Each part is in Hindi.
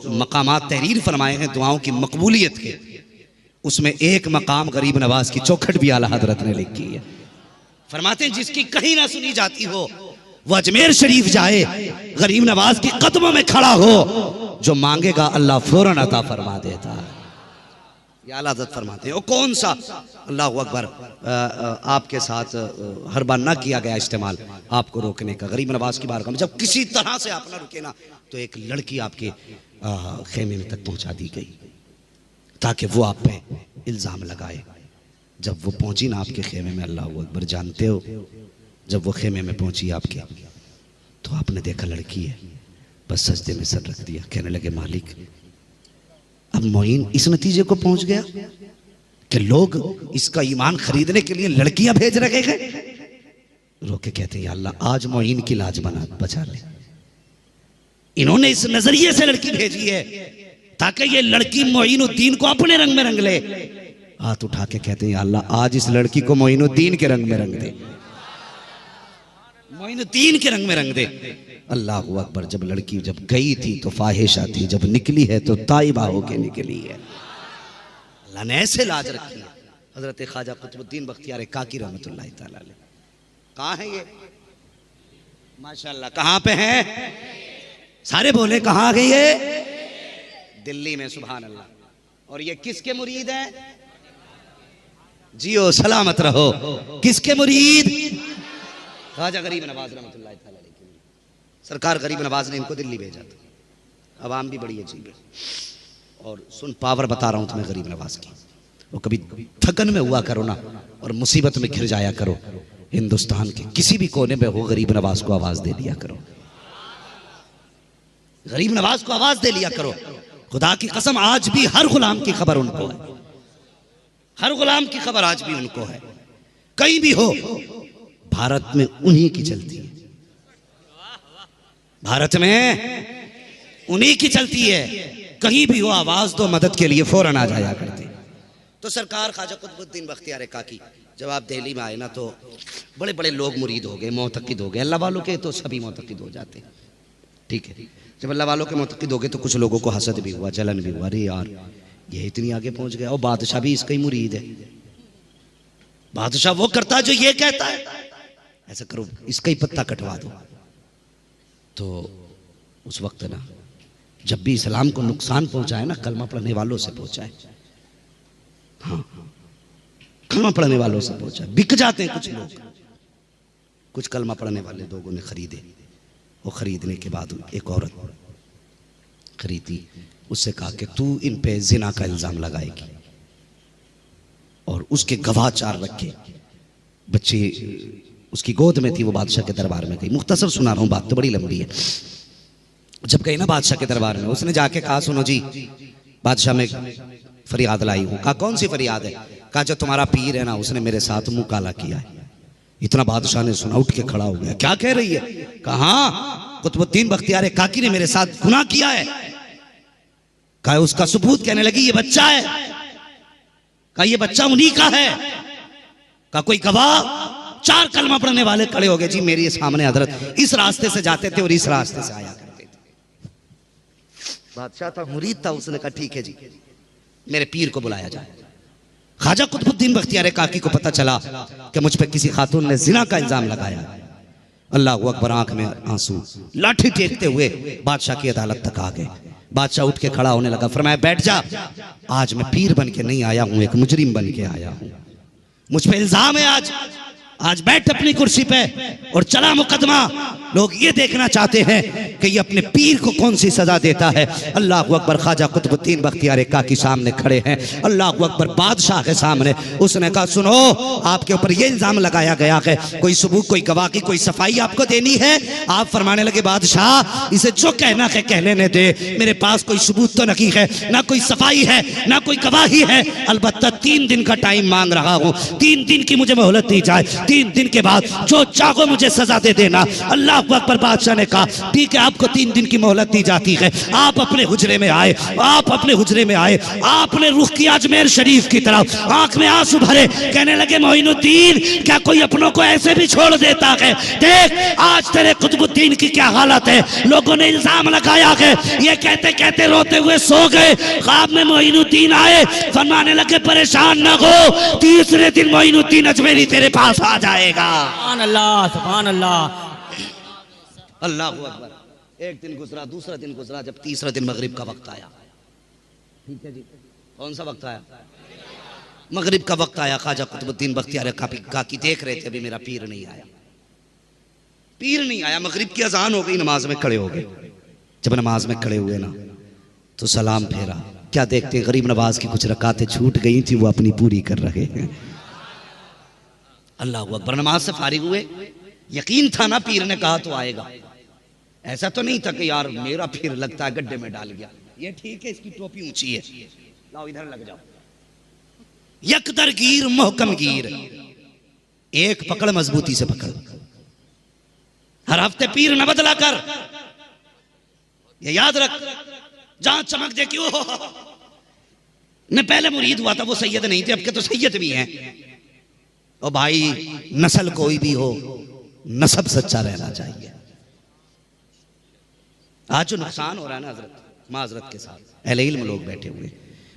मकामात तहरीर फरमाए हैं दुआओं की मकबूलियत के, उसमें एक मकाम गरीब नवाज की चौखट भी आला हजरत ने लिखी है। फरमाते हैं जिसकी कहीं ना सुनी जाती हो वो अजमेर शरीफ जाए, गरीब नवाज के कदमों में खड़ा हो, जो मांगेगा अल्लाह फौरन अता फरमा देता है। या आला हज़रत फरमाते हैं, वो कौन सा अल्लाह अकबर आपके साथ हर बार ना किया गया इस्तेमाल आपको रोकने का। गरीब नवाज की बारगाह में जब किसी तरह से आप ना रुके ना, तो एक लड़की आपके खेमे में तक पहुंचा दी गई ताकि वो आप पे इल्ज़ाम लगाए। जब वो पहुंची ना आपके खेमे में, अल्लाह अकबर, जानते हो जब वो खेमे में पहुंची आपके, तो आपने देखा लड़की है, बस सजदे में सर रख दिया, कहने लगे मालिक अब मोइन इस नतीजे को पहुंच गया कि लोग इसका ईमान खरीदने के लिए लड़कियां भेज रहे गए। रोके कहते हैं अल्लाह आज मोइन की लाज बचा ले। इन्होंने इस नजरिए से लड़की भेजी है ताकि ये लड़की मोइनुद्दीन को अपने रंग में रंग ले। हाथ उठा के कहते हैं अल्लाह आज इस लड़की को मोइनुद्दीन के रंग में रंग दे, मोइनुद्दीन के रंग में रंग दे। अल्लाह अकबर। जब लड़की जब गई थी तो फाहिशा थी, जब निकली है तो ताइबा होके निकली है। अल्लाह ने ऐसे लाज रखी है। हजरत ख्वाजा कुतुबुद्दीन बख्तियार काकी रहमतुल्लाह तआला अलैह कहाँ है ये? माशाअल्लाह कहाँ पे हैं? सारे बोले कहाँ गई है? दिल्ली में, सुभान अल्लाह। और ये किसके मुरीद है? जियो सलामत रहो। किसके मुरीद? ख्वाजा गरीब नवाज रहमतुल्लाह तआला अलैह। सरकार गरीब नवाज ने इनको दिल्ली भेजा था। अवाम भी बड़ी अजीब है। और सुन पावर बता रहा हूं तुम्हें गरीब नवाज की। वो कभी थकन में हुआ करो ना और मुसीबत में घिर जाया करो, हिंदुस्तान के किसी भी कोने में हो गरीब नवाज को आवाज दे दिया करो, गरीब नवाज को आवाज दे लिया करो। खुदा की कसम आज भी हर गुलाम की खबर उनको है, हर गुलाम की खबर आज भी उनको है। कहीं भी हो भारत में उन्हीं की चलती है, भारत में उन्हीं की चलती है। कहीं भी हो आवाज दो, मदद के लिए फौरन आ जाया करते। तो सरकार ख्वाजा कुतुबुद्दीन बख्तियार काकी जब आप दिल्ली में आए ना, तो बड़े बड़े लोग मुरीद हो गए, मोतकिद हो गए। अल्लाह वालों के तो सभी मोतकिद हो जाते हैं, ठीक है। जब अल्लाह वालों के मोतकिद हो गए तो कुछ लोगों को हसद भी हुआ, जलन भी हुआ, अरे यार ये इतनी आगे पहुंच गया। और बादशाह भी इसका ही मुरीद है। बादशाह वो करता है जो ये कहता है, ऐसा करो इसका ही पत्ता कटवा दो। तो उस वक्त ना जब भी इस्लाम को नुकसान पहुंचाए ना, कलमा पढ़ने वालों से पहुंचाए। हाँ, कलमा पढ़ने वालों से पहुंचाए। बिक जाते हैं कुछ लोग। कुछ कलमा पढ़ने वाले लोगों ने खरीदे। वो खरीदने के बाद एक औरत खरीदी, उससे कहा कि तू इन पे जिना का इल्जाम लगाएगी और उसके गवाह चार रखे। बच्ची उसकी गोद में थी, वो बादशाह के दरबार में गई। मुख्तसर सुना रहा हूँ, बात तो बड़ी लंबी है। जब गई ना बादशाह के दरबार में, उसने जाके कहा सुनो जी बादशाह में फरियाद लाई हूँ। कहा कौन सी फरियाद है? कहा जो तुम्हारा पीर है ना, उसने मेरे साथ मुंह काला किया है। इतना बादशाह ने सुना, उठ के खड़ा हो गया। क्या कह रही है? कहा हाँ, कुतुबुद्दीन बख्तियार काकी ने मेरे साथ गुनाह किया है। कहा उसका सबूत? कहने लगी ये बच्चा है। कहा ये बच्चा उन्हीं का है। कहा कोई गवाह? चार कलमा पढ़ने वाले खड़े हो गए। जी मेरे सामने हजरत इस रास्ते से जाते थे और इस रास्ते से आया करते थे। बादशाह था, मुरीद था। उसने कहा ठीक है जी, मेरे पीर को बुलाया जाए। ख्वाजा कुतुबुद्दीन बख्तियार काकी को पता चला कि मुझ पे किसी खातून ने जिना का इल्जाम लगाया। अल्लाह अकबर। आंख में आंसू, लाठी टेकते हुए बादशाह की अदालत तक आ गए। बादशाह उठ के खड़ा होने लगा, फरमाया बैठ जा। आज मैं पीर बन के नहीं आया हूं, एक मुजरिम बन के आया हूं। मुझ पे इल्जाम है आज बैठ अपनी कुर्सी पे और चला मुकदमा। लोग ये देखना चाहते हैं कि ये अपने पीर को कौन सी सजा देता है। अल्लाह अकबर। ख्वाजा कुतुबुद्दीन बख्तियार काकी सामने खड़े हैं। अल्लाह अकबर। बादशाह के सामने उसने कहा सुनो, आपके ऊपर ये इल्जाम लगाया गया है, कोई सबूत, कोई गवाह की कोई सफाई आपको देनी है? आप फरमाने लगे बादशाह इसे जो कहना है कह लेने दे, मेरे पास कोई सबूत तो नहीं है, ना कोई सफाई है, ना कोई गवाही है। अलबत्ता 3 दिन का टाइम मांग रहा हूँ, 3 दिन की मुझे मोहलत दी जाए। 3 दिन के बाद जो चाहो मुझे सजा दे देना। अल्लाह अकबर। बादशाह ने कहा ठीक है, आपको 3 दिन की मोहलत दी जाती है। आप अपने हुजरे में आए, आप अपने हुजरे में आए, आपने रुख किया अजमेर शरीफ की तरफ, आंख में आंसू भरे, कहने लगे मोइनुद्दीन क्या कोई अपनों को ऐसे भी छोड़ देता है? देख आज तेरे कुतुबुद्दीन की क्या हालत है। लोगों ने इल्जाम लगाया है, ये कहते कहते रोते हुए सो गए। ख्वाब में मोइनुद्दीन आए, फरमाने लगे परेशान न हो, तीसरे दिन मोइनुद्दीन अजमेरी तेरे पास आ जाएगा। सुभान अल्लाह, सुभान अल्लाह, अल्लाह अकबर। एक दिन गुजरा, दूसरा दिन गुजरा, जब तीसरा दिन मगरिब का वक्त आया। ठीक है जी, कौन सा वक्त आया? मगरिब का वक्त आया। ख्वाजा कुतुबुद्दीन बख्तियार काकी देख रहे थे अभी मेरा पीर नहीं आया, पीर नहीं आया। मगरिब की अजान हो गई, नमाज में खड़े हो गए। जब नमाज में खड़े हुए ना तो सलाम फेरा, क्या देखते गरीब नवाज की कुछ रकातें छूट गई थी, वो अपनी पूरी कर रहे हैं। अल्लाह अकबर। नमाज से फारिग हुए, यकीन था ना पीर ने कहा तो आएगा। ऐसा तो नहीं था कि यार मेरा पीर लगता है गड्ढे में डाल गया, ये ठीक है इसकी टोपी ऊंची है, लाओ इधर लग जाओ। यकदर गिर मोहकम गिर, एक पकड़ मजबूती से पकड़। हर हफ्ते पीर न बदला कर, ये याद रख। जहां चमक दे क्यों न, पहले मुरीद हुआ था वो सैयद नहीं थे, अब के तो सैयद भी हैं। और भाई नस्ल कोई भी हो, नसब सच्चा रहना चाहिए। आज जो नुकसान हो रहा है ना हजरत, माजरत के साथ, अहले इल्म लोग बैठे हुए,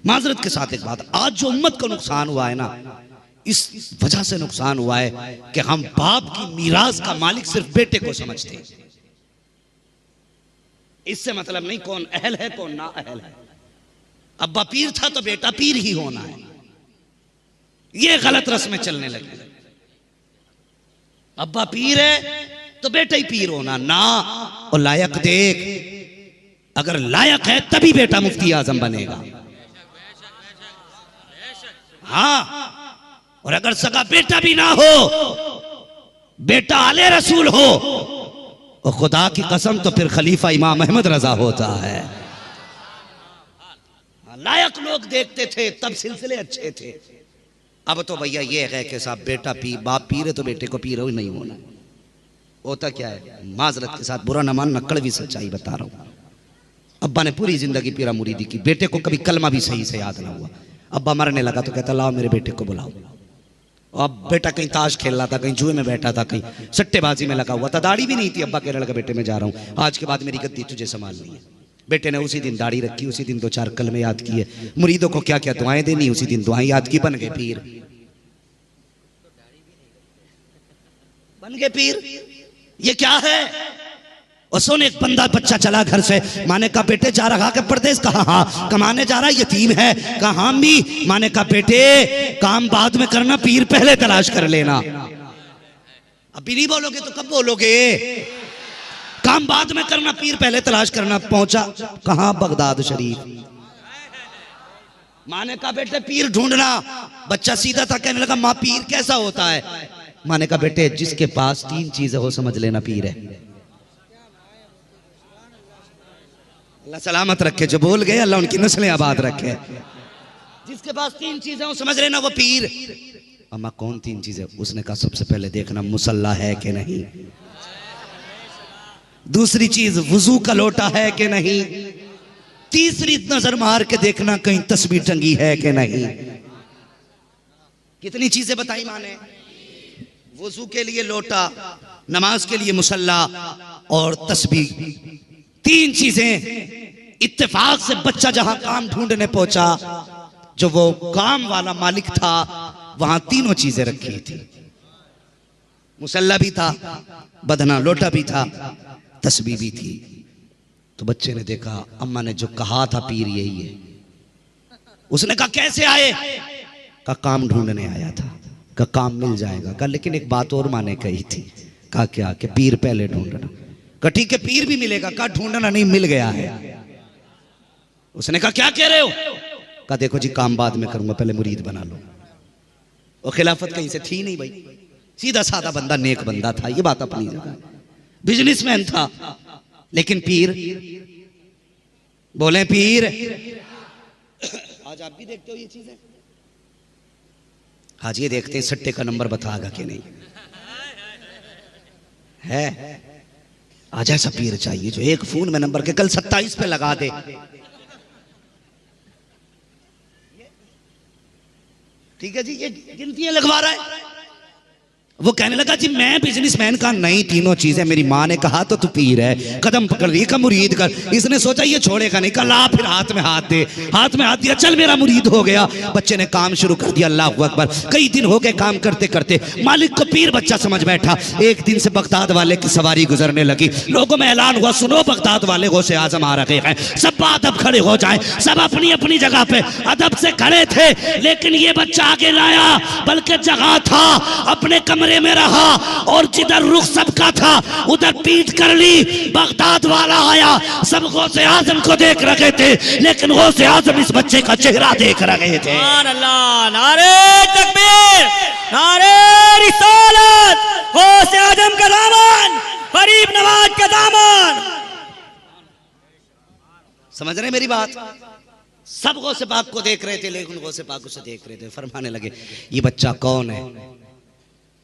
माजरत के साथ एक बात, आज जो उम्मत को नुकसान हुआ है ना, इस वजह से नुकसान हुआ है कि हम बाप की मीरास का मालिक सिर्फ बेटे को समझते हैं। इससे मतलब नहीं कौन अहल है कौन ना अहल है। अब्बा पीर था तो बेटा पीर ही होना है, ये गलत रस्में चलने लगी। अब्बा पीर है तो बेटा ही पीर होना ना। और लायक देख, अगर लायक है तभी बेटा मुफ्ती आजम बनेगा। हाँ, और अगर सगा बेटा भी ना हो, बेटा आले रसूल हो और खुदा की कसम तो फिर खलीफा इमाम अहमद रजा होता है। लायक लोग देखते थे तब सिलसिले अच्छे थे। अब तो भैया ये है कि साहब बेटा पी बाप पीर है तो बेटे को पीर ही नहीं होना। होता क्या है, माजरत के साथ बुरा न मानना, कड़वी सच्चाई बता रहा हूं। अब्बा ने पूरी जिंदगी पीरा मुरीदी की, बेटे को कभी कलमा भी सही से याद ना हुआ। अब्बा मरने लगा तो कहता लाओ मेरे बेटे को बुलाओ। अब बेटा कहीं ताश खेल रहा था, कहीं जुए में बैठा था, कहीं सट्टेबाजी में लगा हुआ था, दाढ़ी भी नहीं थी। अब्बा कह रहा लगा बेटे मैं जा रहा हूँ, आज के बाद मेरी गद्दी तुझे संभालनी है। बेटे ने उसी दिन दाढ़ी रखी, उसी दिन 2-4 कलमे याद किए, मुरीदों को क्या क्या दुआएं देनी उसी दिन दुआएं याद की, बन गए पीर, बन गए पीर। ये क्या है? और सुन, एक बंदा बच्चा चला घर से, माने का बेटे जा रहा के परदेश, कहा हाँ कमाने जा रहा, यतीम है, कहा हाँ मी, माने का बेटे काम बाद में करना, पीर पहले तलाश कर लेना। अभी नहीं बोलोगे तो कब बोलोगे? काम बाद में करना, पीर पहले तलाश करना। पहुंचा कहां? बगदाद शरीफ। माने का बेटे पीर ढूंढना। बच्चा सीधा था, कहने लगा माँ पीर कैसा होता है? माने का बेटे जिसके पास 3 चीजें हो समझ लेना पीर है। अल्लाह सलामत रखे, जो बोल गए अल्लाह उनकी नस्लें आबाद रखे। जिसके पास 3 चीजें हो समझ लेना वो पीर। अम्मा कौन 3 चीजें? उसने कहा सबसे पहले देखना मुसल्ला है कि नहीं, दूसरी चीज वुजू का लोटा है कि नहीं, तीसरी नजर मार के देखना कहीं तस्बीह टंगी है कि नहीं। कितनी चीजें बताई माने? वुजू के लिए लोटा, नमाज के लिए मुसल्ला और तस्बीह। 3 चीजें। इत्तेफाक से बच्चा जहां काम ढूंढने पहुंचा, जो वो काम वाला मालिक था, वहां 3 चीजें रखी थी। मुसल्ला भी था, बदना लोटा भी था, तस्बीह भी थी। तो बच्चे ने देखा अम्मा ने जो कहा था पीर यही है। उसने कहा कैसे आए? कहा काम ढूंढने आया था। कहा काम मिल जाएगा। कहा लेकिन एक बात और माने कही थी। कहा क्या? कि पीर पहले ढूंढना। कहा ठीक है पीर भी मिलेगा। कहा ढूंढना नहीं, मिल गया है। उसने कहा क्या कह रहे हो? कहा देखो जी काम बाद में करूंगा, पहले मुरीद बना लो। और खिलाफत कहीं से थी नहीं भाई, सीधा साधा बंदा, नेक बंदा था, ये बात अपनी जगह। बिजनेसमैन था, लेकिन पीर। बोले पीर। आज आप भी देखते हो ये चीजें। हाजी ये देखते हैं सट्टे का नंबर बताएगा कि नहीं है। आज ऐसा पीर चाहिए जो एक फोन में नंबर के कल 27 पे लगा दे। ठीक है जी, ये गिनतियां लगवा रहा है। वो कहने लगा जी मैं बिजनेसमैन का नहीं, तीनों चीजें मेरी माँ ने कहा तो तू पीर है, कदम पकड़ रही का मुरीद कर। इसने सोचा ये छोड़ेगा नहीं, कल ला फिर हाथ में हाथ दे, हाथ में हाथ दिया, चल मेरा मुरीद हो गया। बच्चे ने काम शुरू कर दिया, अल्लाह अकबर। कई दिन हो गए काम करते करते, मालिक को पीर बच्चा समझ बैठा। एक दिन से बगदाद वाले की सवारी गुजरने लगी, लोगों में ऐलान हुआ सुनो बगदाद वाले गौसे आजम आ रहे हैं, सब अदब खड़े हो जाए। सब अपनी अपनी जगह पे अदब से खड़े थे, लेकिन ये बच्चा आगे लाया, बल्कि जगह था अपने कमरे में रहा और जिधर रुख सबका था उधर पीठ कर ली। बगदाद वाला आया, सब गौसे आजम को देख रहे थे, लेकिन गौसे आजम इस बच्चे का चेहरा देख रहे थे। अल्लाह, नारे तकबीर, नारे रिसालत, गौसे आजम का दामन, गरीब नवाज का दामन। समझ रहे मेरी बात? सब गौसे पाक को देख रहे थे, लेकिन गौसे पाक उसे देख रहे थे। फरमाने लगे ये बच्चा कौन है?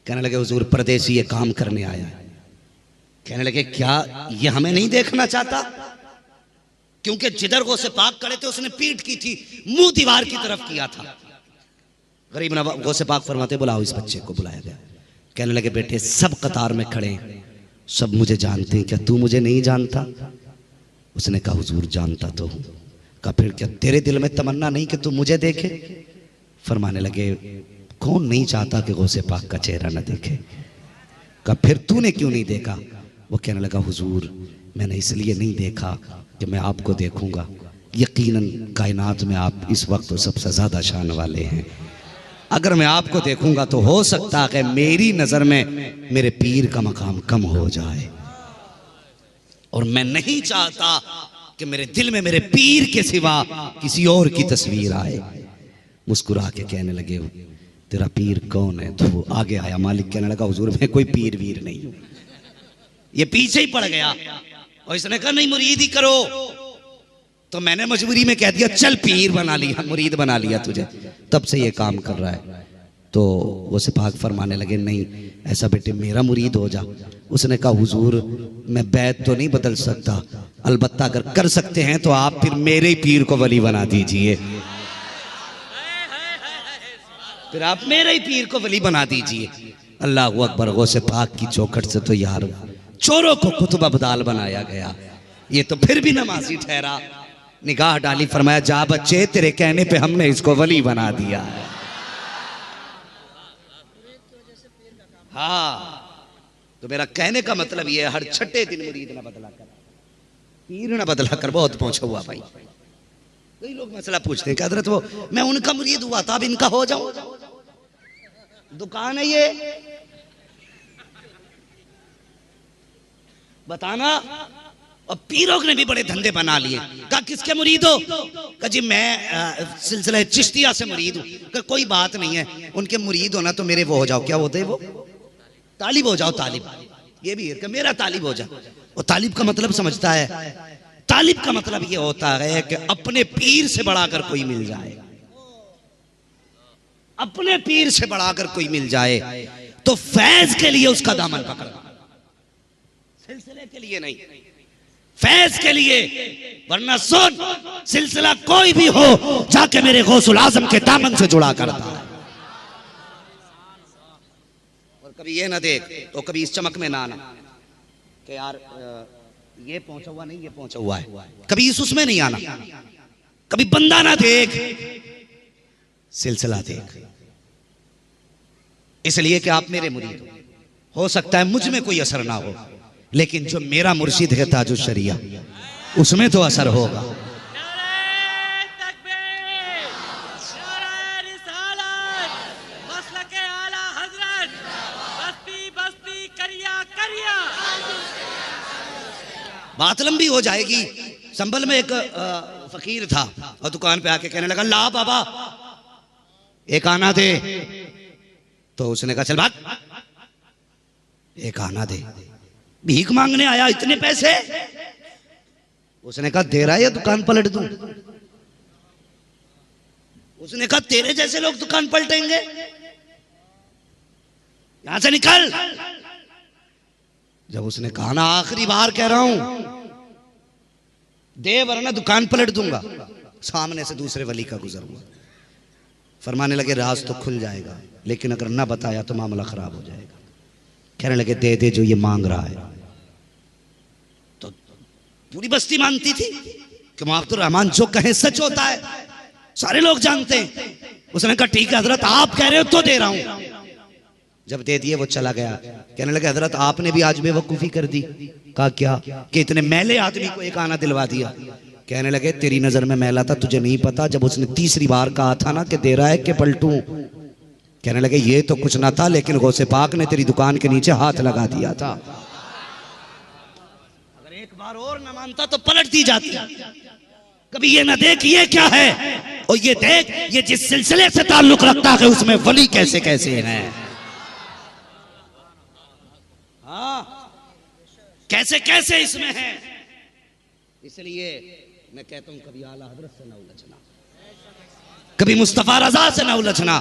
कहने लगे हुजूर परदेसी ये काम करने आया है। कहने लगे क्या ये हमें नहीं देखना चाहता? क्योंकि जिधर गौसे पाक खड़े थे उसने पीठ की थी, मुंह दीवार की तरफ किया था। गरीब नवाज गौसे पाक फरमाते बुलाओ इस बच्चे को। बुलाया गया। कहने लगे बेटे सब कतार में खड़े, सब मुझे जानते हैं, क्या तू मुझे नहीं जानता? उसने कहा हुजूर जानता तो हूं। कहा फिर क्या तेरे दिल में तमन्ना नहीं कि तू मुझे देखे? फरमाने लगे कौन नहीं चाहता कि गौसे पाक का चेहरा न देखे? कहा फिर तूने क्यों नहीं देखा? वो कहने लगा हुजूर मैंने इसलिए नहीं देखा कि मैं आपको देखूंगा, यकीनन कायनात में आप इस वक्त तो सबसे ज्यादा शान वाले हैं। अगर मैं आपको देखूंगा तो हो सकता है मेरी नजर में मेरे पीर का मकाम कम हो जाए, और मैं नहीं चाहता कि मेरे दिल में मेरे पीर के सिवा किसी और की तस्वीर आए। मुस्कुरा के कहने लगे तेरा पीर कौन है? तो वो आगे आया। मालिक कहने लगा हुजूर मैं कोई पीर वीर नहीं हूं। ये पीछे ही पड़ गया और इसने कहा नहीं मुरीद ही करो। तो मैंने मजबूरी में कह दिया चल पीर बना लिया, मुरीद बना लिया तुझे, तब से ये काम कर रहा है। तो वो सिपाही फरमाने लगे नहीं ऐसा बेटे मेरा मुरीद हो जा। उसने कहा हुजूर मैं बैत तो नहीं बदल सकता, अलबत्ता अगर कर सकते हैं तो आप फिर मेरे ही पीर को वली बना दीजिए, फिर आप मेरे ही पीर को वली बना दीजिए। अल्लाह अकबर। गौसे पाक की चौखट से तो यार चोरों को कुतुब अब्दाल बनाया गया, ये तो फिर भी नमाजी ठहरा। निगाह डाली, फरमाया जा बच्चे तेरे कहने पे हमने इसको वली बना दिया। हाँ तो मेरा कहने का मतलब ये है हर छठे दिन मुरीद ना बदला कर, पीर ना बदला कर। बहुत पहुंचा हुआ भाई। कई लोग मसला पूछते हैं कि हजरत वो मैं उनका मुरीद हुआ था अब इनका हो जाऊं। दुकान है ये बताना। और पीरों ने भी बड़े धंधे बना लिए। कहा किसके मुरीद हो? कहा जी मैं सिलसिला चिश्तिया से मुरीद हूं। कहा कोई बात नहीं है, उनके मुरीद होना तो मेरे वो हो जाओ। क्या होते हैं वो? तालिब हो जाओ। तालिब ये भी है, मेरा तालिब हो जाओ। और तालिब का मतलब समझता है? तालिब का मतलब ये होता है कि अपने पीर से बढ़ाकर कोई मिल जाए, अपने पीर से बढ़ाकर कोई मिल जाए तो फैज के लिए उसका दामन पकड़ना, सिलसिले के लिए नहीं, फैज के लिए। वरना सुन सिलसिला कोई भी हो जाके मेरे गौसुल आजम के दामन से जुड़ा करता है। और कभी ये ना देख तो कभी इस चमक में ना आना कि यार ये पहुंचा हुआ नहीं, ये पहुंचा हुआ है। कभी इस उसमें नहीं आना। कभी बंदा ना देख, सिलसिला देख। इसलिए कि आप मेरे मुरीद हो सकता है मुझ में कोई असर ना हो, लेकिन जो मेरा मुर्शिद है ताजुल शरिया उसमें तो असर होगा। बात लंबी हो जाएगी। संभल में एक फकीर था और दुकान पे आके कहने लगा ला बाबा एक आना दे। तो उसने कहा चल भाग, एक आना दे। भीख मांगने आया, इतने पैसे? उसने कहा दे रहा है या दुकान पलट दूं? उसने कहा तेरे जैसे लोग दुकान पलटेंगे? यहां से निकल। जब उसने कहा ना आखिरी बार कह रहा हूं दे वरना दुकान पलट दूंगा, सामने से दूसरे वली का गुजर हुआ। फरमाने लगे राज तो खुल जाएगा, लेकिन अगर ना बताया तो मामला खराब हो जाएगा। कहने लगे दे दे जो ये मांग रहा है। तो पूरी बस्ती मानती थी कि मुआफ़िर रहमान जो कहे सच होता है, सारे लोग जानते हैं। उसने कहा ठीक है हजरत आप कह रहे हो तो दे रहा हूं। जब दे दिए वो चला गया। कहने लगे हजरत आपने भी आज बेवकूफी कर दी। कहा क्या? कि इतने मैले आदमी को एक आना दिलवा दिया। कहने लगे तेरी नजर में मैला था, तुझे नहीं पता जब उसने तीसरी बार कहा था ना कि दे रहा है कि पलटूं। कहने लगे ये तो कुछ ना था, लेकिन गौसे पाक ने तेरी दुकान के नीचे हाथ लगा दिया था। अगर एक बार और ना मानता तो पलट दी जाती। कभी ये ना देख ये क्या है, और ये देख ये जिस सिलसिले से ताल्लुक रखता है उसमें वली कैसे कैसे हैं। कैसे कैसे इसमें है। इसलिए मैं कहता हूं कभी आला हजरत से ना उलझना, कभी मुस्तफा रजा से ना उलझना।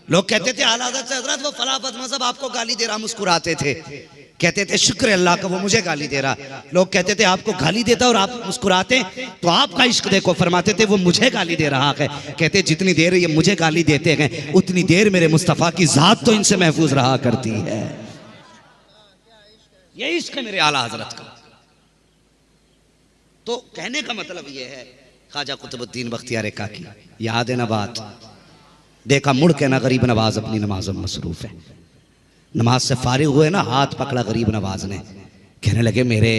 लोग कहते थे आला हजरत से हजरत वो फला बदमज़हब आपको गाली दे रहा, मुस्कुराते थे। कहते थे शुक्र अल्लाह का वो मुझे गाली दे रहा। लोग कहते थे आपको गाली देता और आप मुस्कुराते तो आपका इश्क देखो। फरमाते थे वो मुझे गाली दे रहा है। कहते जितनी देर ये मुझे गाली देते हैं उतनी देर मेरे मुस्तफा की जात तो इनसे महफूज रहा करती है। ये इश्क है मेरे आला हजरत का। तो कहने का मतलब ये है ख्वाजा कुतुबुद्दीन बख्तियार काकी, याद है ना बात, देखा मुड़ के ना गरीब नवाज अपनी नमाज में मसरूफ है। नमाज से फारिग हुए ना, हाथ पकड़ा गरीब नवाज ने। कहने लगे मेरे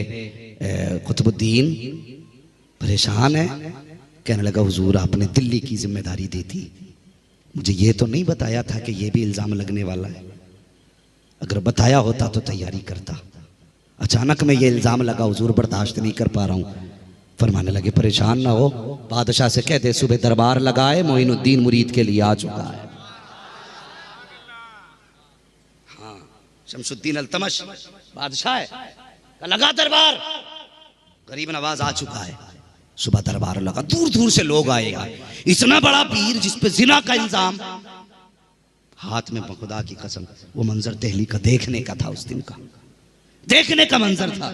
कुतुबुद्दीन परेशान है। कहने लगा हुजूर आपने दिल्ली की जिम्मेदारी दी थी, मुझे ये तो नहीं बताया था कि ये भी इल्जाम लगने वाला है। अगर बताया होता तो तैयारी करता। अचानक में ये इल्जाम लगा हुजूर बर्दाश्त नहीं कर पा रहा हूं। फरमाने लगे परेशान ना हो, बादशाह से कह दे सुबह दरबार लगाए, मोइनुद्दीन मुरीद के लिए आ चुका है। हाँ शमसुद्दीन अल्तमश बादशाह है, लगा दरबार, गरीब नवाज आ चुका है। सुबह दरबार लगा, दूर दूर से लोग आए यार। इतना बड़ा पीर जिसपे जिना का इल्जाम, हाथ में खुदा की कसम वो मंजर दिल्ली का देखने का था, उस दिन का देखने का मंजर था।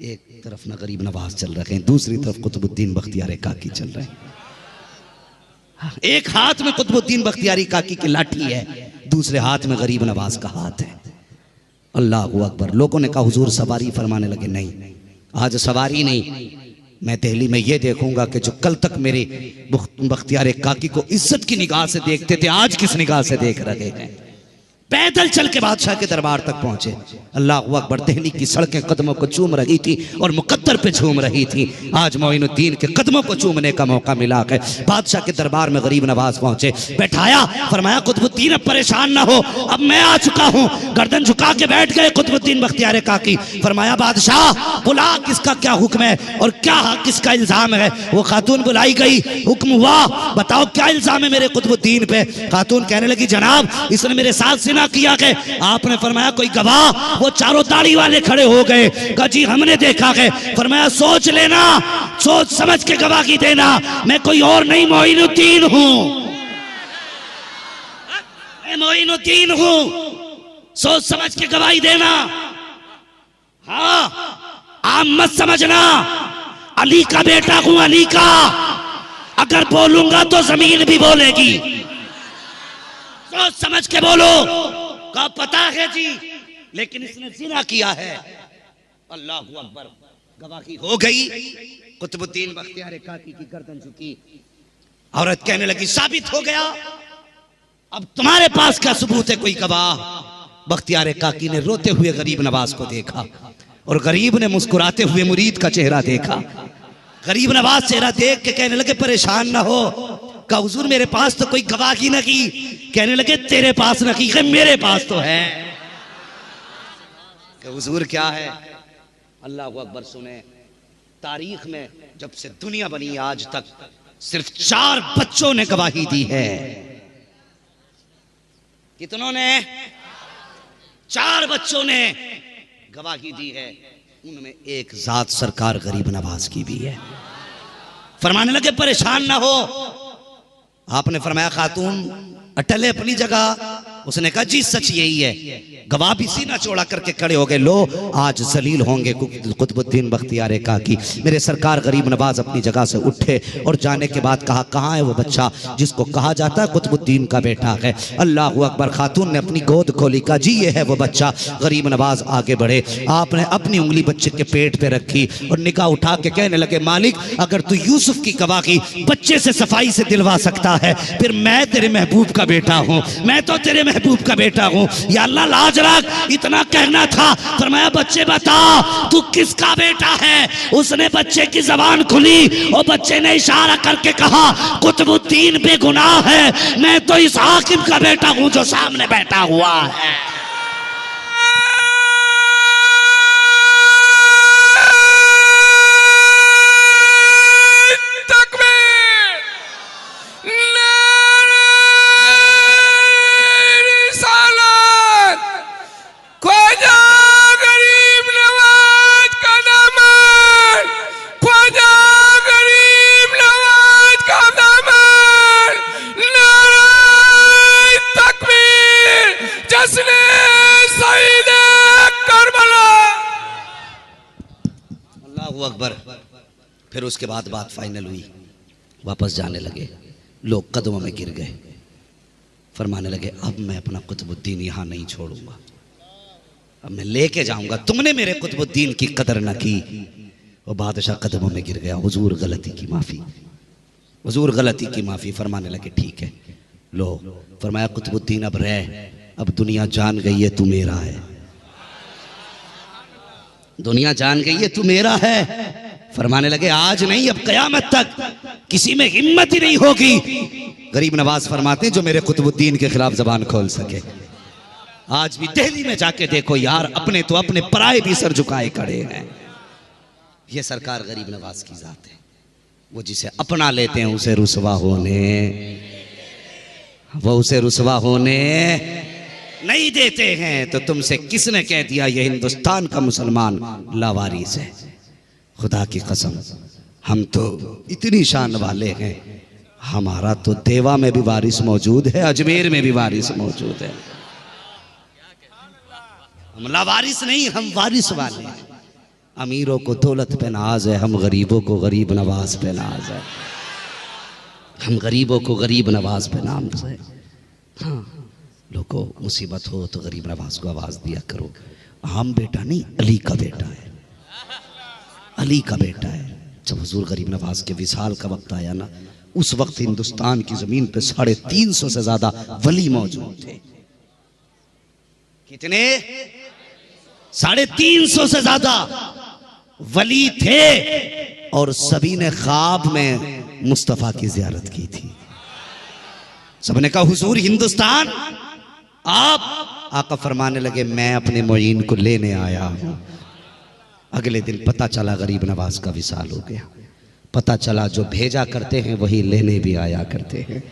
एक तरफ ना गरीब नवाज चल रहे हैं, दूसरी तरफ कुतुबुद्दीन बख्तियार काकी चल रहे हैं। एक हाथ में कुतुबुद्दीन बख्तियारी काकी की लाठी है, दूसरे हाथ में गरीब नवाज का हाथ है। अल्लाहू अकबर। लोगों ने कहा हुजूर सवारी। फरमाने लगे नहीं आज सवारी नहीं, मैं दिल्ली में ये देखूंगा कि जो कल तक मेरे बख्तियार काकी को इज्जत की निगाह से देखते थे आज किस निगाह से देख रहे हैं। पैदल चल के बादशाह के दरबार तक पहुंचे। अल्लाह अकबर। दिल्ली की सड़कें कदमों को चूम रही थी और मुकद्दर पे झूम रही थी। आज मोइनुद्दीन के कदमों को चूमने का मौका मिला है। बादशाह के दरबार में गरीब नवाज पहुंचे, बैठाया, फरमाया कुतुबुद्दीन अब परेशान ना हो, अब मैं आ चुका हूं। गर्दन झुका के बैठ गए कुतुबुद्दीन बख्तियार काकी। फरमाया बादशाह बुला, किसका क्या हुक्म है और क्या किसका इल्जाम है। वो खातून बुलाई गई, हुक्म हुआ बताओ क्या इल्जाम है मेरे कुतुबुद्दीन पे। खातून कहने लगी जनाब इसने मेरे साथ ना किया है। आपने फरमाया कोई गवाह, वो चारों दाढ़ी वाले खड़े हो गए। कहा जी हमने देखा है। फरमाया सोच लेना, सोच समझ के गवाही देना, मैं कोई और नहीं मोइनुद्दीन हूं, मैं मोइनुद्दीन हूं, सोच समझ के गवाही देना। हाँ आम मत समझना, अली का बेटा हूं, अली का, अगर बोलूंगा तो जमीन भी बोलेगी, सोच समझ के बोलो। का पता है जी, लेकिन इसने जिना किया है। अल्लाह अकबर। गवाही हो गई। कुतुबुद्दीन बख्तियार काकी की गर्दन झुकी। औरत कहने लगी साबित हो गया, अब तुम्हारे पास क्या सबूत है कोई गवाह। बख्तियार काकी ने रोते हुए गरीब नवाज को देखा और गरीब ने मुस्कुराते हुए मुरीद का चेहरा देखा। गरीब नवाज चेहरा देख के कहने लगे परेशान ना हो। कहा हुजूर मेरे पास तो कोई गवाही नहीं। कहने लगे तेरे पास नहीं है, मेरे पास तो है। कि हुजूर क्या है। अल्लाह अकबर। सुने तारीख में जब से दुनिया बनी आज तक सिर्फ 4 बच्चों ने गवाही दी है। कितनों ने? 4 बच्चों ने गवाही दी है। उनमें एक जात सरकार गरीब नवाज की भी है। फरमाने लगे परेशान ना हो। आपने फरमाया खातून अटल है अपनी जगह, उसने कहा जी सच यही है। गवाह भी सीना चौड़ा करके खड़े हो गए। लो आज जलील होंगे कुतुबुद्दीन बख्तियार काकी। मेरे सरकार गरीब नवाज अपनी जगह से उठे और जाने के बाद कहा कहाँ है वो बच्चा जिसको कहा जाता है कुतुबुद्दीन का बेटा है। अल्लाह अकबर। खातून ने अपनी गोद खोली, कहा जी ये है वो बच्चा। गरीब नवाज आगे बढ़े, आपने अपनी उंगली बच्चे के पेट पे रखी और निगाह उठा के कहने लगे मालिक अगर तू यूसुफ की गवाही बच्चे से सफाई से दिलवा सकता है फिर मैं तेरे महबूब का बेटा हूँ, मैं तो तेरे महबूब का बेटा हूँ। या अल्लाह लाज रख, इतना कहना था। फरमाया बच्चे बता तू किसका बेटा है। उसने बच्चे की जबान खुली और बच्चे ने इशारा करके कहा कुतुबुद्दीन बेगुनाह है, मैं तो इस हाकिम का बेटा हूँ जो सामने बैठा हुआ है। अकबर। फिर उसके बाद बात फाइनल हुई, वापस जाने लगे। लोग कदमों में गिर गए, फरमाने लगे अब मैं अपना कुतुबुद्दीन यहाँ नहीं छोड़ूंगा, अब मैं लेके जाऊंगा। तुमने मेरे कुतुबुद्दीन की कदर न की। वो बादशाह कदमों में गिर गया, हुजूर गलती की माफी, हुजूर गलती की माफी। फरमाने लगे ठीक है लो। फरमाया कुतुबुद्दीन अब रह, अब दुनिया जान गई है तू मेरा है, दुनिया जान गई है तू मेरा है। फरमाने लगे आज नहीं अब कयामत तक किसी में हिम्मत ही नहीं होगी। गरीब नवाज फरमाते हैं जो मेरे कुतुबुद्दीन के खिलाफ जबान खोल सके। आज भी दिल्ली में जाके देखो यार, अपने तो अपने पराए भी सर झुकाए खड़े हैं। ये सरकार गरीब नवाज की जात है, वो जिसे अपना लेते हैं उसे रुसवा होने, वो उसे रुसवा होने नहीं देते हैं। तो तुमसे किसने कह दिया ये हिंदुस्तान का मुसलमान लावारिस है? खुदा की कसम हम तो इतनी शान वाले हैं, हमारा तो देवा में भी वारिस मौजूद है, अजमेर में भी वारिस मौजूद है। हम लावारिस नहीं, हम वारिस वाले हैं। अमीरों को दौलत पे नाज है, हम गरीबों को गरीब नवाज पे नाज है, हम गरीबों को गरीब नवाज पे नाज है। हाँ लोगों मुसीबत हो तो गरीब नवाज को आवाज दिया करो। हम बेटा नहीं, अली का बेटा है, अली का बेटा है। जब हुजूर गरीब नवाज के विसाल का वक्त आया ना, उस वक्त हिंदुस्तान की जमीन पे 350 से ज्यादा वली मौजूद थे। कितने? 350 से ज्यादा वली थे और सभी ने ख्वाब में मुस्तफा की जियारत की थी। सबने कहा हुजूर हिंदुस्तान आप। आका फरमाने लगे मैं अपने मोइन को लेने आया हूं। अगले दिन पता चला गरीब नवाज का विसाल हो गया। पता चला जो भेजा करते हैं वही लेने भी आया करते हैं,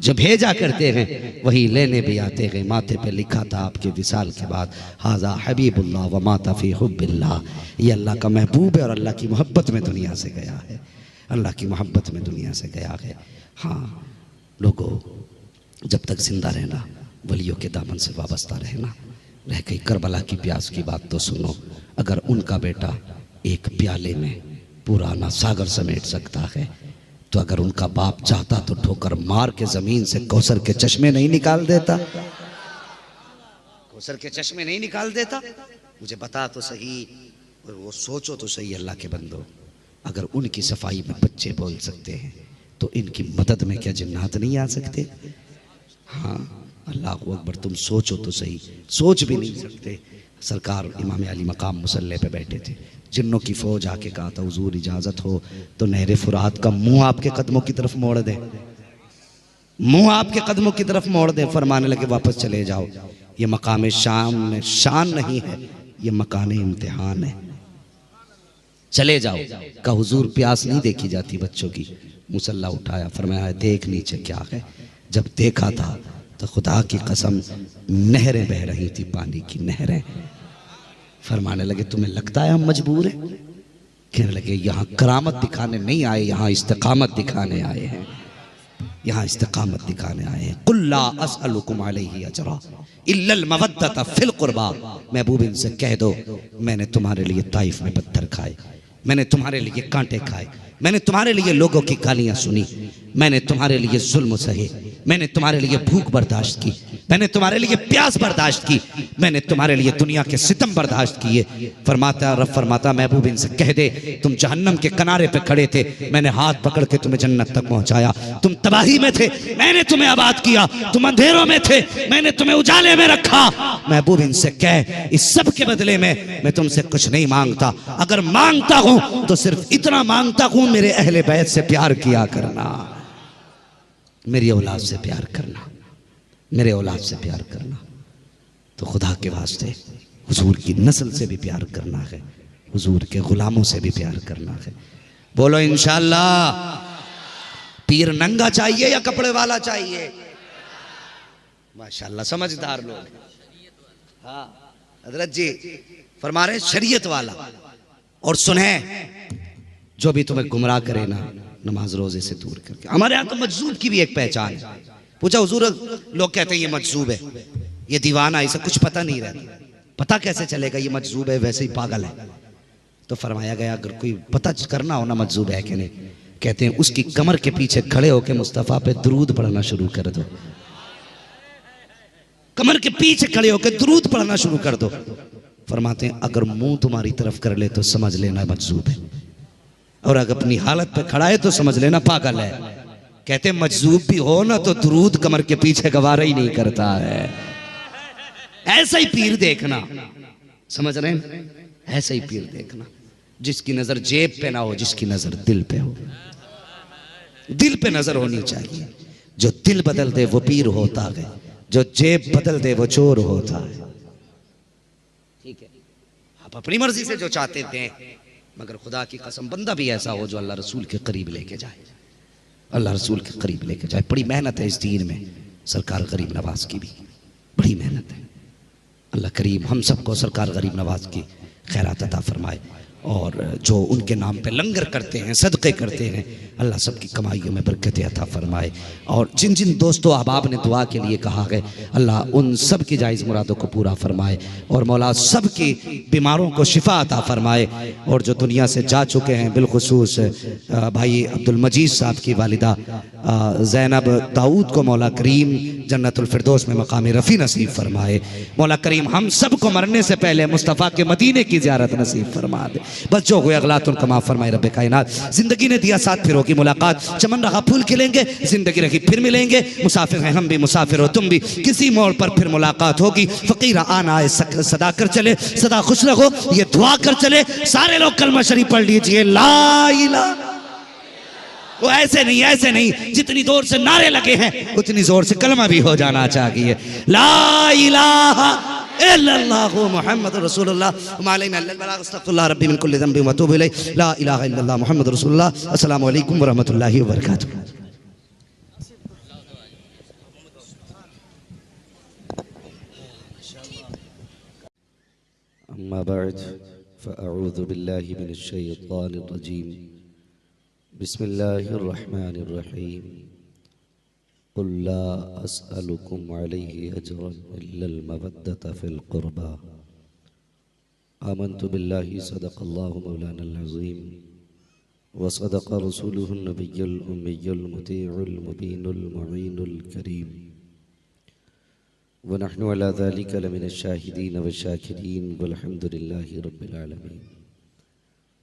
जो भेजा करते हैं वही लेने भी आते हैं। माथे पे लिखा था आपके विसाल के बाद हाजा हबीबुल्लाह व माता फी हुब्बिल्लाह, ये अल्लाह का महबूब है और अल्लाह की मोहब्बत में दुनिया से गया है, अल्लाह की मोहब्बत में दुनिया से गया है। हाँ लोगों जब तक जिंदा रहना वलियों के दामन से वाबस्ता रहना। रह गई करबला की प्यास की बात तो सुनो, अगर उनका बेटा एक प्याले में पुराना सागर समेट सकता है तो अगर उनका बाप चाहता तो ठोकर मार के जमीन से कौसर के चश्मे नहीं निकाल देता, कौसर के चश्मे नहीं निकाल देता। मुझे बता तो सही और वो सोचो तो सही अल्लाह के बंदो, अगर उनकी सफाई में बच्चे बोल सकते हैं तो इनकी मदद में क्या जिन्नात नहीं आ सकते? हाँ अल्लाह अकबर, तुम सोचो तो सही, सोच भी नहीं सकते। सरकार इमाम अली मकाम मुसल्ले पे बैठे थे, जिन्नों की फौज आके कहा था हुजूर इजाजत हो तो नहरे फुरात का मुंह आपके कदमों की तरफ मोड़ दे, मुंह आपके कदमों की तरफ मोड़ दे। फरमाने लगे वापस चले जाओ, ये मकाम शाम में शान नहीं है, ये मकान इम्तिहान है, चले जाओ। का हुजूर प्यास नहीं देखी जाती बच्चों की? मुसल्ला उठाया, फरमाया देख नीचे क्या है। जब देखा था तो खुदा की कसम नहरें बह रही थी, पानी की नहरें। फरमाने लगे तुम्हें लगता है हम मजबूर हैं? कहने लगे यहाँ करामत दिखाने नहीं आए, यहाँ इस्तिकामत दिखाने आए हैं। यहाँ इस्तिकामत दिखाने आए हैं। कुल ला अस्अलुकुम अलैहि अजरा इल्लल मवद्दत फिल कुर्बा। महबूब इनसे कह दो, मैंने तुम्हारे लिए ताइफ में पत्थर खाए, मैंने तुम्हारे लिए कांटे खाए, मैंने तुम्हारे लिए लोगों की गालियां सुनी, मैंने तुम्हारे लिए जुल्म सहे, मैंने तुम्हारे लिए भूख बर्दाश्त की, मैंने तुम्हारे लिए प्यास बर्दाश्त की, मैंने तुम्हारे लिए दुनिया के सितम बर्दाश्त किए। फरमाता रब फरमाता महबूब इनसे कह दे, तुम जहन्नम के किनारे पे खड़े थे, मैंने हाथ पकड़ के तुम्हें जन्नत तक पहुंचाया। तुम तबाही में थे, मैंने तुम्हें आबाद किया। तुम अंधेरों में थे, मैंने तुम्हें उजाले में रखा। महबूब इनसे कह, इस सब के बदले में मैं तुमसे कुछ नहीं मांगता, अगर मांगता हूं तो सिर्फ इतना मांगता हूं, मेरे अहले बैत से प्यार किया करना, मेरी औलाद से प्यार करना, मेरे औलाद से प्यार करना। तो खुदा के वास्ते हुजूर की नस्ल से भी प्यार करना है, हुजूर के गुलामों से भी प्यार करना है। बोलो इंशाअल्लाह। पीर नंगा चाहिए या कपड़े वाला चाहिए? माशाअल्लाह समझदार लोग। हाँ हजरत जी फरमा रहे शरीयत वाला। और सुने, जो भी तुम्हें गुमराह करे ना, नमाज रोजे से दूर करके। हमारे यहाँ तो मजजूब की भी एक पहचान है। पूछा हुजूर, लोग कहते हैं ये मजजूब है, ये दीवाना, इसे कुछ पता नहीं रहता, पता कैसे चलेगा ये मजजूब है, वैसे ही पागल है? तो फरमाया गया, अगर कोई पता करना हो ना मजजूब है कि नहीं, कहते हैं उसकी कमर के पीछे खड़े होकर मुस्तफ़ा पे दुरूद पढ़ना शुरू कर दो। कमर के पीछे खड़े होकर दुरूद पढ़ना शुरू कर दो। फरमाते हैं अगर मुंह तुम्हारी तरफ कर ले तो समझ लेना मजजूब है, और अगर अपनी हालत पे खड़ा है तो समझ लेना पागल है। कहते मजजूब भी हो ना तो दुरूद कमर के पीछे गवारा ही नहीं करता है। ऐसा ही पीर देखना, समझ रहे हैं? ऐसा ही पीर देखना, जिसकी नजर जेब पे ना हो, जिसकी नजर दिल पे हो। दिल पे नजर होनी चाहिए। जो दिल बदल दे वो पीर होता है, जो जेब बदल दे वो चोर होता है। ठीक है, आप अपनी मर्जी से जो चाहते थे, मगर खुदा की कसम बंदा भी ऐसा हो जो अल्लाह रसूल के करीब लेके जाए, अल्लाह रसूल के करीब लेके जाए। बड़ी मेहनत है इस दीन में, सरकार गरीब नवाज की भी बड़ी मेहनत है। अल्लाह करीम हम सबको सरकार गरीब नवाज की खैरात अता फरमाए, और जो उनके नाम पे लंगर करते हैं, सदक़े करते हैं, अल्लाह सबकी कमाइयों में बरकत अता फरमाए। और जिन जिन दोस्तों अहबाब ने दुआ के लिए कहा है, अल्लाह उन सब की जायज़ मुरादों को पूरा फरमाए, और मौला सब की बीमारों को शिफा अता फरमाए। और जो दुनिया से जा चुके हैं, बिलखुसूस भाई अब्दुल मजीद साहब की वालिदा ज़ैनब दाऊद को मौला करीम जन्नतुल फिरदौस में मकाम रफ़ी नसीब फरमाए। मौला करीम हम सब को मरने से पहले मुस्तफ़ा के मदीने की ज़ियारत नसीब फरमा दे। बस जो हुए अगलात उनका माफ़ फरमाए रब्बे कायनात। जिंदगी ने दिया साथ, फिर होगी मुलाकात, चमन रहा फूल खिलेंगे, जिंदगी रखी फिर मिलेंगे। मुसाफिर हैं हम भी, मुसाफिर हो तुम भी, किसी मोड़ पर फिर मुलाकात होगी। फ़कीर आना आए सदा कर चले, सदा खुश रहो ये दुआ कर चले। सारे लोग कलमा शरीफ पढ़ लीजिए, ला इलाहा। वो ऐसे नहीं, जितनी जोर से नारे लगे हैं उतनी जोर से कलमा भी हो जाना चाहिए। ला इलाहा इल्लल्लाहु मुहम्मद रसूलुल्लाह मालैना अल्लाह अस्तगफिरुल्लाह रब्बी मिन कुल्ली ज़ंबि व अतूबु इलैहि ला इलाहा इल्लल्लाह मुहम्मद रसूलुल्लाह। अस्सलामु अलैकुम व रहमतुल्लाहि व बरकातुहू। अम्मा बअद फ़अऊज़ु बिल्लाहि मिनश शैतानिर रजीम। बिस्मिल्लाहिर रहमानिर रहीम। कुल ला अस्अलुकुम अलैहि अजरन इल्लल मवद्दत फिल कुर्बा। आमन्तु बिल्लाहि सदक़ल्लाहु मौलानल अज़ीम व सदक़ रसूलुहुन नबियुल उम्मियुल मुतीउल मुबीनुल मुईनुल करीम व नहनु अला ज़ालिका लमिनश शाहिदीन व शाकिरीन वल्हम्दुलिल्लाहि रब्बिल आलमीन।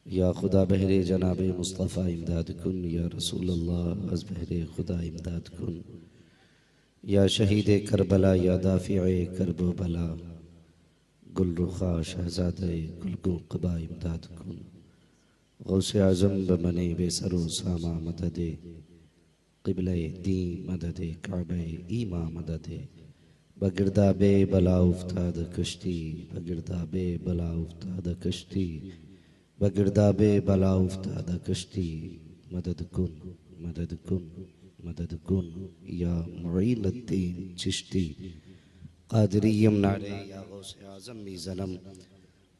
या खुदा बहरे जनाब मुस्तफ़ा इमदाद कुन, या रसूल अल्लाह अज़ बहरे खुदा इमदाद कुन, या शहीद करबला, या दाफ़िए करब बला, गुलरुखा शहज़ादे गुलगो क़बा इमदाद कुन। गौसे आज़म बमने बेसरो सामा मददे, क़िबले दी मददे काबे ईमा मददे। बगिरदाबे बला उफ्ताद कश्ती, बगिरदाबे बला उफ्ताद कश्ती, बगिरदाबे बला उफ्ताद कश्ती। मदद कुन मदद कुन मदद कुन या मुईनुद्दीन चिश्ती। क़ादिरियम नारे या गौसे आज़म भी ज़नम,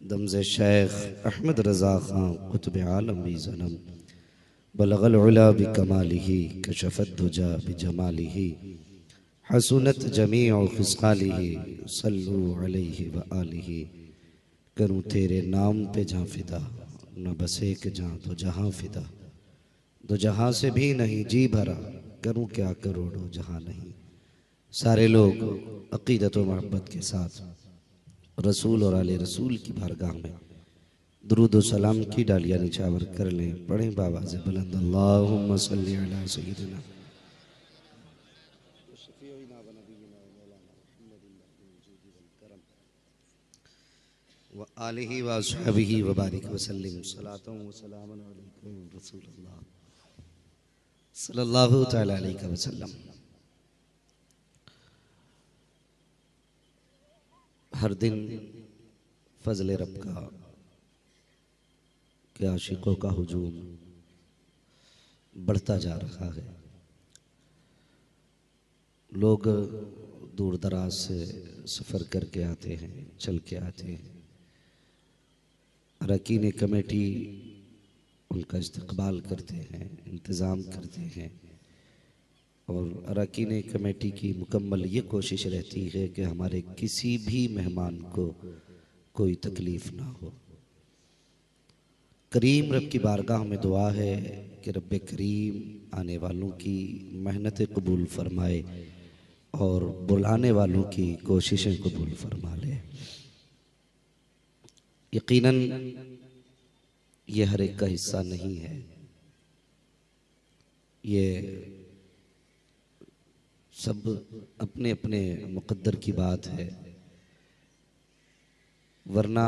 दमज़े शेख अहमद रज़ा ख़ान क़ुत्ब आलम भी ज़नम। बलगल उला बिकमालिही कशफत दुजा बिजमालिही हसनत जमीउ खिसालिही सल्लु अलैहि व आलिही। करूँ तेरे नाम पे जहाँ फिदा, न बसे के जहाँ तो जहाँ फिदा, दो जहाँ से भी नहीं जी भरा, करूँ क्या करोड़ों जहाँ नहीं। सारे लोग अकीदत व मोहब्बत के साथ रसूल और आले रसूल की बारगाह में दुरूद व सलाम की डालियाँ निछावर कर लें। पढ़ें बाबा से बुलंद अल्लाहुम्मा सल्ली अला सय्यिदिना व आलिहि व अस्हाबिहि व बारिक व सल्लिम सलातन व सलामन अलैकुम रसूलुल्लाह सल्लल्लाहु तआला अलैहि वसल्लम। हर दिन फजल रब का के आशिकों का हुजूम बढ़ता जा रहा है। लोग दूर दराज से सफ़र करके आते हैं, चल के आते हैं। अरकान कमेटी उनका इस्तकबाल करते हैं, इंतज़ाम करते हैं और अरकान कमेटी की मुकम्मल ये कोशिश रहती है कि हमारे किसी भी मेहमान को कोई तकलीफ़ ना हो। करीम रब की बारगाह में दुआ है कि रब करीम आने वालों की मेहनत कबूल फरमाए और बुलाने वालों की कोशिशें कबूल फरमा ले। यकीनन ये हर एक का हिस्सा नहीं है, ये सब अपने अपने मुक़द्दर की बात है। वरना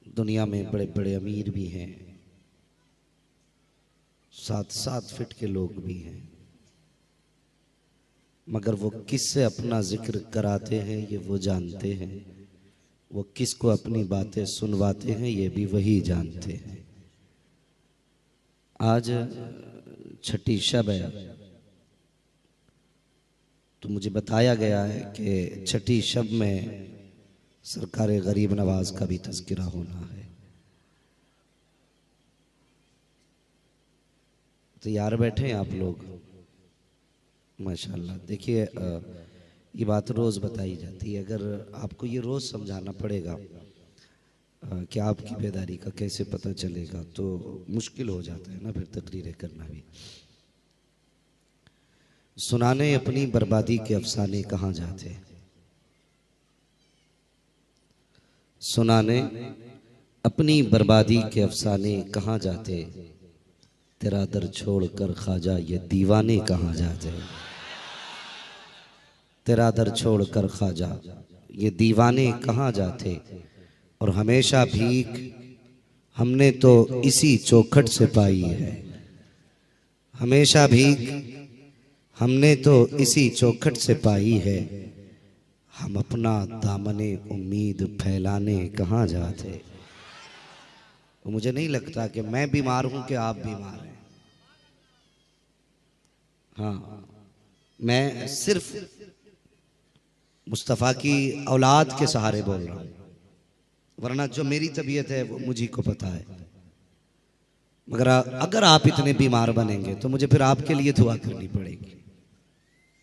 दुनिया में बड़े बड़े अमीर भी हैं, 7-7 फीट के लोग भी हैं, मगर वो किससे अपना जिक्र कराते हैं ये वो जानते हैं, वो किसको अपनी बातें सुनवाते हैं ये भी वही जानते हैं। आज छठी शब है तो मुझे बताया गया है कि छठी शब में सरकार गरीब नवाज का भी तज़किरा होना है। तैयार बैठे हैं आप लोग? माशाल्लाह। देखिए ये बात रोज़ बताई जाती है, अगर आपको ये रोज़ समझाना पड़ेगा कि आपकी बेदारी का कैसे पता चलेगा तो मुश्किल हो जाता है ना फिर तकरीरें करना भी। सुनाने अपनी बर्बादी के अफसाने कहाँ जाते, सुनाने अपनी बर्बादी के अफसाने कहाँ जाते, तेरा दर छोड़ कर ख्वाजा ये दीवाने कहाँ जाते। तेरा दर छोड़ कर ख्वाजा ये दीवाने कहाँ जाते, और हमेशा भीख हमने तो इसी चौखट से पाई है। हमेशा भीख हमने तो इसी चौखट से पाई है, हम अपना दामने उम्मीद फैलाने कहाँ जाते। तो मुझे नहीं लगता कि मैं बीमार हूं कि आप बीमार हैं। हाँ, मैं सिर्फ मुस्तफ़ा की औलाद के सहारे बोल रहा हूं, वरना जो मेरी तबीयत है वो मुझी को पता है। मगर अगर आप इतने बीमार बनेंगे तो मुझे फिर आपके लिए दुआ करनी पड़ेगी।